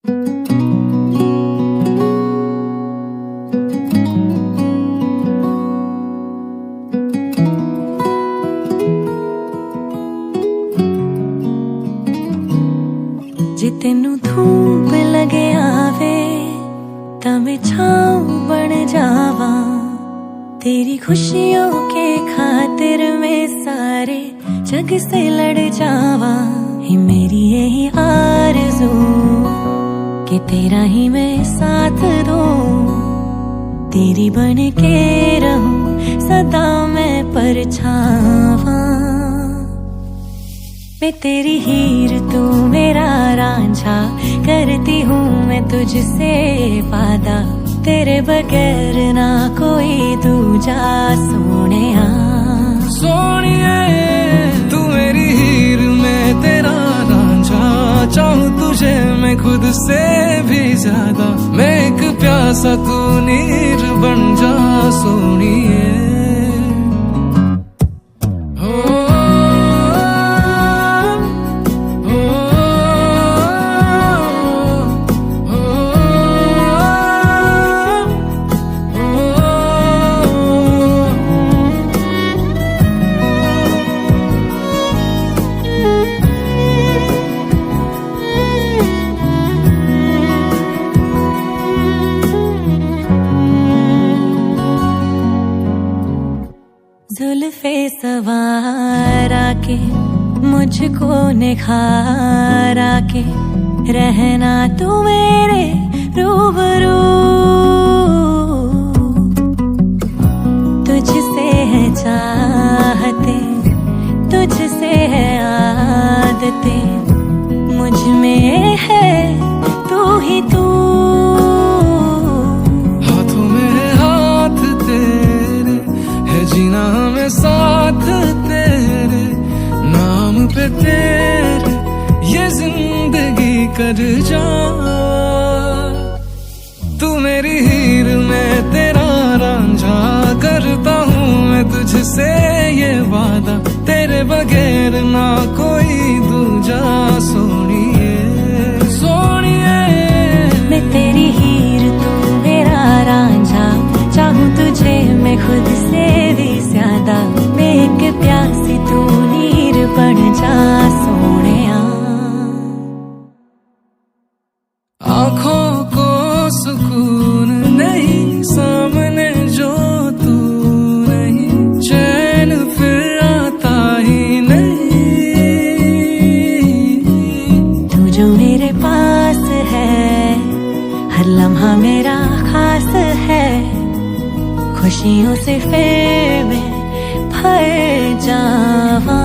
जे तेनू धूप लगे आवे तां मैं छाँव बन जावा, तेरी खुशियों के खातिर मैं सारे जग से लड़ जावा। ही मेरी यही आरज़ू कि तेरा ही मैं साथ दूं, तेरी बन के रहूं सदा मैं परछावा। मैं तेरी हीर तू मेरा रांझा, करती हूँ मैं तुझसे वादा, तेरे बगैर ना कोई दूजा सोनिया। सोनिए तू मेरी हीर मैं तेरा रांझा, चाहूँ तुझे मैं खुद से भी ज्यादा, मैं एक प्यासा तू नीर बन जा सोनिए। जुल्फे सवार आके मुझको निखार आके, रहना तू मेरे रूबरू। तुझसे है चाहते, तुझसे है आदतें, मुझ में है तू ही तू। हाथों में हाथ तेरे है जीना में साथ तेरे, नाम पे तेरे ये जिंदगी कर जा। तू मेरी हीर मैं तेरा रांझा, करता हूँ मैं तुझसे ये वादा, तेरे बगैर ना कोई दूजा सोनिए। सोनिए मैं तेरी हीर तू मेरा रांझा, चाहूँ तुझे मैं खुद से भी ज्यादा, मैं एक प्यासी तू नीर बन जा सोनिया। आँखों को सुकून नहीं सामने जो तू नहीं, चैन फिर आता ही नहीं। तू जो मेरे पास है, हर लम्हा मेरा खास है, खुशियों से फिर मैं भर जावा।